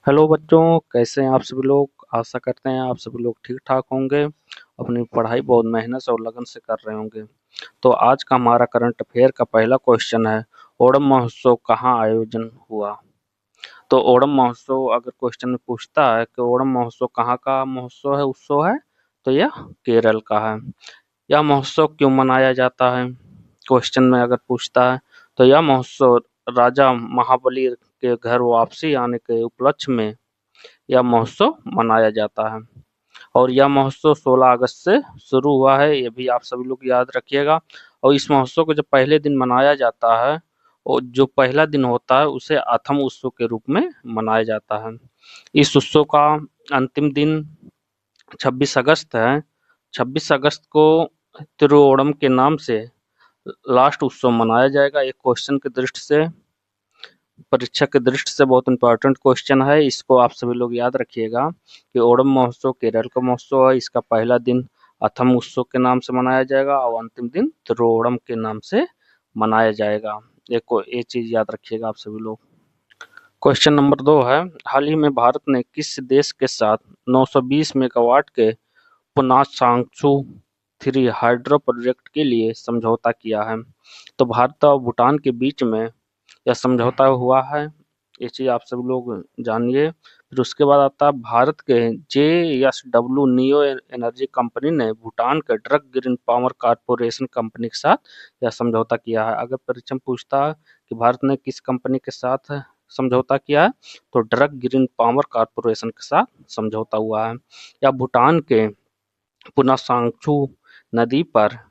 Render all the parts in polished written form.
Hello बच्चों, कैसे हैं आप सभी लोग। आशा करते हैं आप सभी लोग ठीक ठाक होंगे। अपनी पढ़ाई बहुत मेहनत से और लगन से कर रहे होंगे। तो आज का हमारा करंट अफेयर का पहला क्वेश्चन है, ओणम महोत्सव कहाँ आयोजन हुआ। तो ओणम महोत्सव अगर क्वेश्चन में पूछता है कि ओणम महोत्सव कहाँ का महोत्सव है, उत्सव है, तो यह केरल का है। यह महोत्सव क्यों मनाया जाता है, क्वेश्चन में अगर पूछता है तो यह महोत्सव राजा महाबली के घर वापसी आने के उपलक्ष्य में यह महोत्सव मनाया जाता है। और यह महोत्सव 16 अगस्त से शुरू हुआ है, ये भी आप सभी लोग याद रखिएगा। और इस महोत्सव को जब पहले दिन मनाया जाता है, और जो पहला दिन होता है उसे आथम उत्सव के रूप में मनाया जाता है। इस उत्सव का अंतिम दिन 26 अगस्त है। 26 अगस्त को तिरुओणम के नाम से लास्ट उत्सव मनाया जाएगा। एक क्वेश्चन की दृष्टि से, परीक्षा की दृष्टि से बहुत इंपॉर्टेंट क्वेश्चन है, इसको आप सभी लोग याद रखिएगा कि ओणम महोत्सव केरल का महोत्सव है। इसका पहला दिन अथम उत्सव के नाम से मनाया जाएगा और अंतिम दिन तिरुओणम के नाम से मनाया जाएगा। ये चीज याद रखिएगा आप सभी लोग। क्वेश्चन नंबर 2 है, हाल ही में भारत ने किस देश के साथ 920 मेगावाट के पुनाचांगसू 3 हाइड्रो प्रोजेक्ट के लिए समझौता किया है। तो भारत और भूटान के बीच में यह समझौता हुआ है, ये चीज आप सब लोग जानिए। फिर उसके बाद आता है, भारत के JSW नियो एनर्जी कंपनी ने भूटान के drug green power corporation company के साथ यह समझौता किया है। अगर परीक्षा में पूछता है कि भारत ने किस कंपनी के साथ समझौता किया है, तो ड्रग ग्रीन पावर कारपोरेशन के साथ समझौता हुआ है। या भूटान के पुनासांगचू नदी पर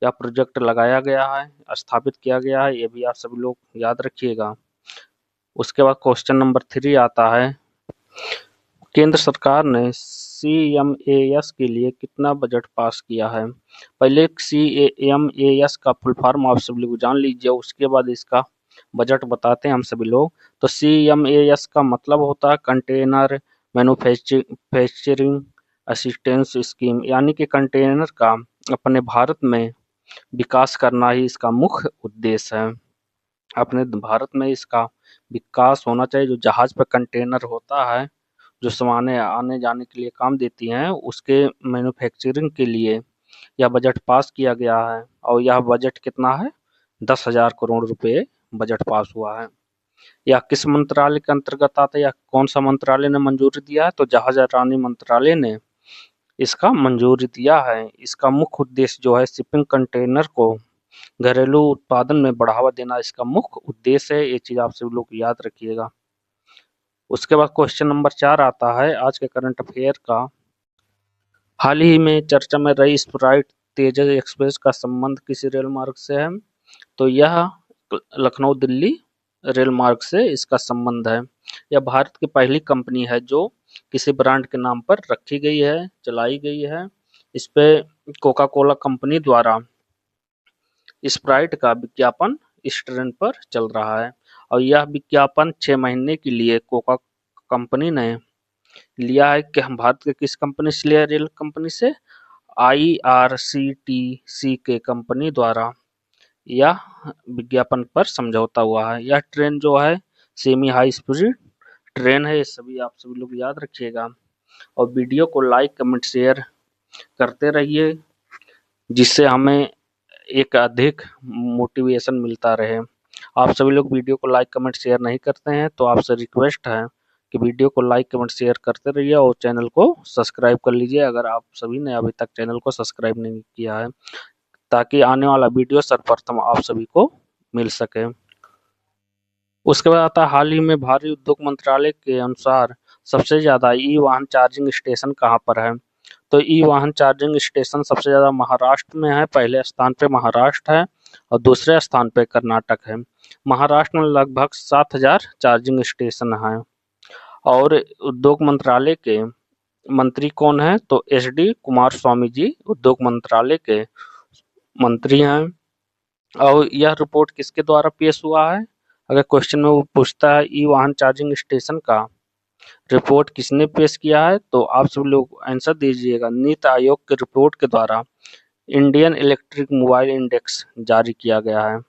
यह प्रोजेक्ट लगाया गया है, स्थापित किया गया है, ये भी आप सभी लोग याद रखिएगा। उसके बाद क्वेश्चन नंबर 3 आता है, केंद्र सरकार ने CMAS के लिए कितना बजट पास किया है। पहले CMAS का फुल फॉर्म आप सभी लोग जान लीजिए, उसके बाद इसका बजट बताते हैं हम सभी लोग। तो CMAS का मतलब होता है कंटेनर मैन्युफैक्चरिंग असिस्टेंस स्कीम, यानी कि कंटेनर का अपने भारत में विकास करना ही इसका मुख्य उद्देश्य है। अपने भारत में इसका विकास होना चाहिए। जो जहाज पर कंटेनर होता है, जो सामानें आने जाने के लिए काम देती हैं, उसके मैन्युफैक्चरिंग के लिए यह बजट पास किया गया है। और यह बजट कितना है, 10,000 करोड़ रुपए बजट पास हुआ है। यह किस मंत्रालय के अंतर्गत आता है, या कौन सा मंत्रालय ने मंजूरी दिया है, तो जहाजरानी मंत्रालय ने इसका मंजूरी दिया है। इसका मुख्य उद्देश्य जो है, शिपिंग कंटेनर को घरेलू उत्पादन में बढ़ावा देना इसका मुख्य उद्देश्य है। ये चीज आप सभी लोग याद रखिएगा। उसके बाद क्वेश्चन नंबर 4 आता है आज के करंट अफेयर का, हाल ही में चर्चा में रही स्प्राइट तेजस एक्सप्रेस का संबंध किसी रेल मार्ग से है। तो यह लखनऊ दिल्ली रेल मार्ग से इसका संबंध है। यह भारत की पहली कंपनी है जो किसी ब्रांड के नाम पर रखी गई है, चलाई गई है। इस पे कोका कोला कंपनी द्वारा स्प्राइट का विज्ञापन इस ट्रेन पर चल रहा है। और यह विज्ञापन 6 महीने के लिए कोका कंपनी ने लिया है। कि हम भारत के किस कंपनी से लिया है, रेल कंपनी से IRCTC के कंपनी द्वारा यह विज्ञापन पर समझौता हुआ है। यह ट्रेन जो है सेमी हाई स्पीड ट्रेन है, ये सभी आप सभी लोग याद रखिएगा। और वीडियो को लाइक कमेंट शेयर करते रहिए, जिससे हमें एक अधिक मोटिवेशन मिलता रहे। आप सभी लोग वीडियो को लाइक कमेंट शेयर नहीं करते हैं, तो आपसे रिक्वेस्ट है कि वीडियो को लाइक कमेंट शेयर करते रहिए और चैनल को सब्सक्राइब कर लीजिए, अगर आप सभी ने अभी तक चैनल को सब्सक्राइब नहीं किया है, ताकि आने वाला वीडियो सर्वप्रथम आप सभी को मिल सके। उसके बाद आता है, हाल ही में भारी उद्योग मंत्रालय के अनुसार सबसे ज्यादा ई वाहन चार्जिंग स्टेशन कहाँ पर है। तो ई वाहन चार्जिंग स्टेशन सबसे ज्यादा महाराष्ट्र में है। पहले स्थान पे महाराष्ट्र है और दूसरे स्थान पे कर्नाटक है। महाराष्ट्र में लगभग 7,000 चार्जिंग स्टेशन हैं। और उद्योग मंत्रालय के मंत्री कौन है, तो SD कुमार स्वामी जी उद्योग मंत्रालय के मंत्री हैं। और यह रिपोर्ट किसके द्वारा पेश हुआ है, अगर क्वेश्चन में वो पूछता है ई वाहन चार्जिंग स्टेशन का रिपोर्ट किसने पेश किया है, तो आप सब लोग आंसर दीजिएगा। नीति आयोग के रिपोर्ट के द्वारा इंडियन इलेक्ट्रिक मोबाइल इंडेक्स जारी किया गया है।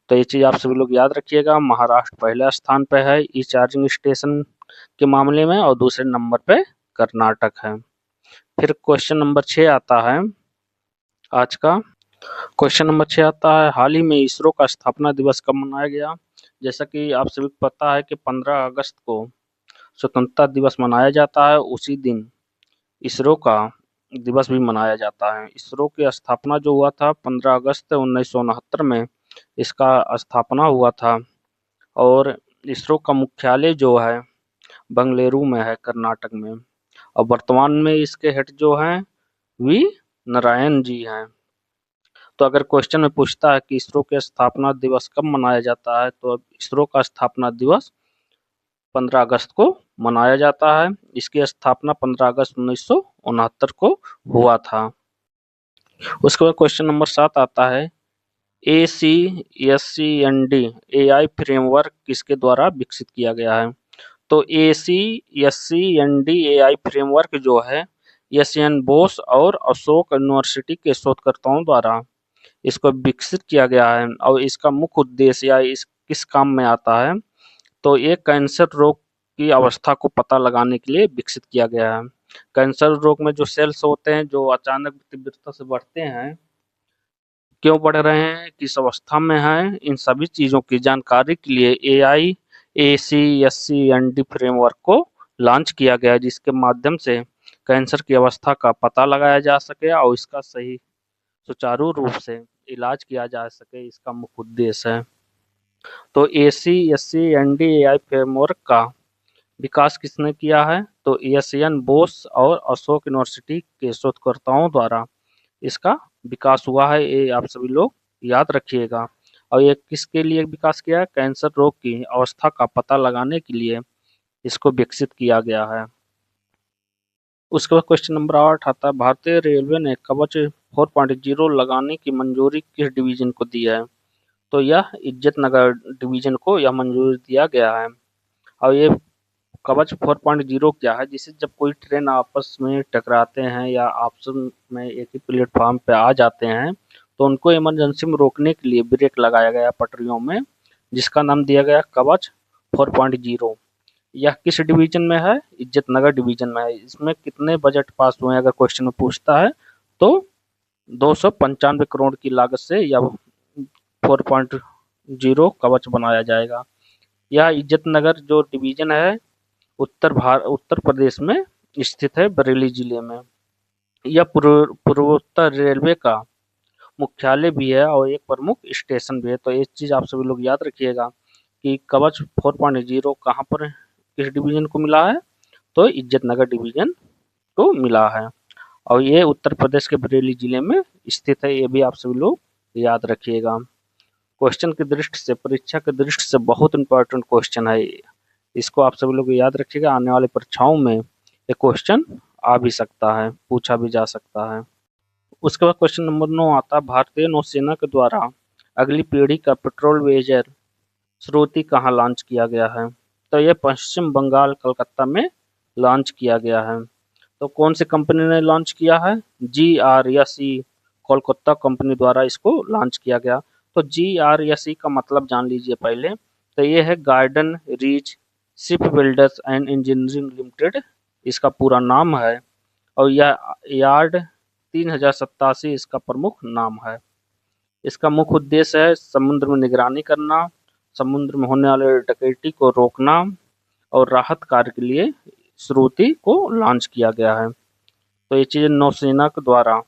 तो ये चीज आप सभी लोग याद रखिएगा। महाराष्ट्र पहले स्थान पर है ई चार्जिंग स्टेशन के मामले में और दूसरे नंबर पे कर्नाटक है। फिर क्वेश्चन नंबर 6 आता है आज का। क्वेश्चन नंबर 6 आता है, हाल ही में इसरो का स्थापना दिवस कब मनाया गया? जैसा कि आप सभी को पता है कि 15 अगस्त को स्वतंत्रता दिवस मनाया जाता है। उसी दिन इसरो का दिवस भी मनाया जाता है। इसरो की स्थापना जो हुआ था 15 अगस्त 1969 में इसका स्थापना हुआ था। और इसरो का मुख्यालय जो है बंगलुरु में है, कर्नाटक में। और वर्तमान में इसके हेड जो हैं वी नारायण जी हैं। तो अगर क्वेश्चन में पूछता है कि इसरो के स्थापना दिवस कब मनाया जाता है, तो इसरो का स्थापना दिवस 15 अगस्त को मनाया जाता है। इसकी स्थापना 15 अगस्त 1969 को हुआ था। उसके बाद क्वेश्चन नंबर 7 आता है, ACSCND AI फ्रेमवर्क किसके द्वारा विकसित किया गया है? तो ACSCND AI फ्रेमवर्क जो है एस एन बोस और अशोक यूनिवर्सिटी के शोधकर्ताओं द्वारा इसको विकसित किया गया है। और इसका मुख्य उद्देश्य या इस किस काम में आता है, तो ये कैंसर रोग की अवस्था को पता लगाने के लिए विकसित किया गया है। कैंसर रोग में जो सेल्स होते हैं जो अचानक तीव्रता से बढ़ते हैं, क्यों बढ़ रहे हैं, किस अवस्था में हैं, इन सभी चीज़ों की जानकारी के लिए AI ACSCND फ्रेमवर्क को लॉन्च किया गया, जिसके माध्यम से कैंसर की अवस्था का पता लगाया जा सके और इसका सही सुचारू रूप से इलाज किया जा सके, इसका मुख्य उद्देश्य है। तो ACSCND AI फ्रेमवर्क का विकास किसने किया है? तो एस एन बोस और अशोक यूनिवर्सिटी के शोधकर्ताओं द्वारा इसका विकास हुआ है। ये आप सभी लोग याद रखिएगा। और ये किसके लिए विकास किया है? कैंसर रोग की अवस्था का पता लगाने के लिए इसको विकसित किया गया है। उसके बाद क्वेश्चन नंबर 8 आता है, भारतीय रेलवे ने कवच 4.0 लगाने की मंजूरी किस डिवीजन को दी है? तो यह इज्जत नगर डिवीजन को यह मंजूरी दिया गया है। और ये कवच 4.0 क्या है? जिसे जब कोई ट्रेन आपस में टकराते हैं या आपस में एक ही प्लेटफॉर्म पे आ जाते हैं, तो उनको इमरजेंसी में रोकने के लिए ब्रेक लगाया गया पटरियों में, जिसका नाम दिया गया कवच 4.0। यह किस डिवीजन में है? इज्जत नगर डिवीजन में है। इसमें कितने बजट पास हुए हैं अगर क्वेश्चन में पूछता है, तो 295 करोड़ की लागत से यह 4.0 कवच बनाया जाएगा। यह इज्जत नगर जो डिवीजन है उत्तर प्रदेश में स्थित है, बरेली जिले में। यह पूर्वोत्तर रेलवे का मुख्यालय भी है और एक प्रमुख स्टेशन भी है। तो एक चीज आप सभी लोग याद रखिएगा कि कवच 4.0 कहाँ पर किस डिवीजन को मिला है? तो इज्जत नगर डिवीजन को मिला है और ये उत्तर प्रदेश के बरेली जिले में स्थित है। ये भी आप सभी लोग याद रखिएगा। क्वेश्चन की दृष्टि से, परीक्षा की दृष्टि से बहुत इंपॉर्टेंट क्वेश्चन है। इसको आप सभी लोग याद रखिएगा, आने वाले परीक्षाओं में ये क्वेश्चन आ भी सकता है, पूछा भी जा सकता है। उसके बाद क्वेश्चन नंबर 9 आता है, भारतीय नौसेना के द्वारा अगली पीढ़ी का पेट्रोल वेजर स्रोती कहाँ लॉन्च किया गया है? तो ये पश्चिम बंगाल कलकत्ता में लॉन्च किया गया है। तो कौन सी कंपनी ने लॉन्च किया है? GRSE कोलकाता कंपनी द्वारा इसको लॉन्च किया गया। तो GRSE का मतलब जान लीजिए पहले। तो ये है garden reach ship builders and engineering limited, इसका पूरा नाम है। और यह यार्ड 3087 इसका प्रमुख नाम है। इसका मुख्य उद्देश्य है समुद्र में निगरानी करना, समुद्र में होने वाले डकैती को रोकना और राहत कार्य के लिए श्रुति को लॉन्च किया गया है। तो ये चीज़ नौसेना के द्वारा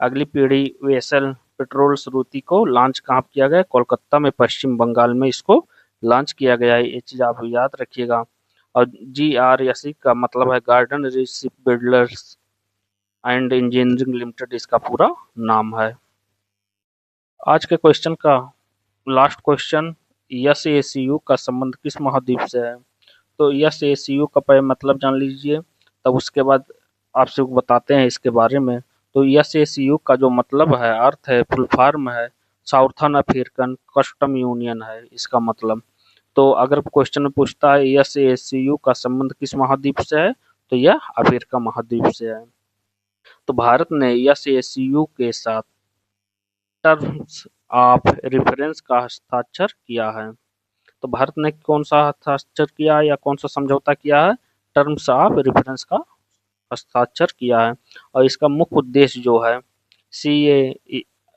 अगली पीढ़ी वेसल पेट्रोल श्रुति को लॉन्च कहाँ किया गया? कोलकाता में, पश्चिम बंगाल में इसको लॉन्च किया गया है। ये चीज़ आप याद रखिएगा। और GRSE का मतलब है garden reach ship builders and engineering limited, इसका पूरा नाम है। आज के क्वेश्चन का लास्ट क्वेश्चन, SACU का संबंध किस महाद्वीप से है? तो SACU का पहले मतलब जान लीजिए, तब उसके बाद आपसे बताते हैं इसके बारे में। तो SACU का जो मतलब है, अर्थ है, फुल फॉर्म है साउथर्न अफ्रीकन कस्टम यूनियन है इसका मतलब। तो अगर क्वेश्चन में पूछता है SACU का संबंध किस महाद्वीप से है, तो यह अफ्रीका महाद्वीप से है। तो भारत ने SACU के साथ टर्म्स ऑफ रेफरेंस का हस्ताक्षर किया है। तो भारत ने कौन सा हस्ताक्षर किया है या कौन सा समझौता किया है? टर्म्स ऑफ रेफरेंस का हस्ताक्षर किया है। और इसका मुख्य उद्देश्य जो है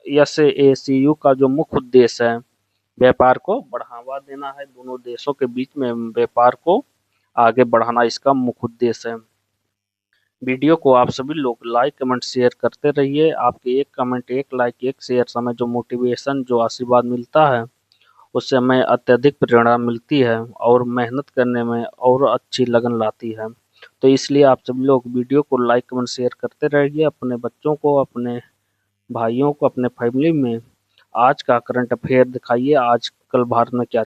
SAACU का जो मुख्य उद्देश्य है व्यापार को बढ़ावा देना है। दोनों देशों के बीच में व्यापार को आगे बढ़ाना इसका मुख्य उद्देश्य है। वीडियो को आप सभी लोग लाइक कमेंट शेयर करते रहिए। आपके एक कमेंट, एक लाइक, एक शेयर से हमें जो मोटिवेशन, जो आशीर्वाद मिलता है उससे हमें अत्यधिक प्रेरणा मिलती है और मेहनत करने में और अच्छी लगन लाती है। तो इसलिए आप सभी लोग वीडियो को लाइक कमेंट शेयर करते रहिए। अपने बच्चों को, अपने भाइयों को, अपने फैमिली में आज का करंट अफेयर दिखाइए। आजकल भारत में क्या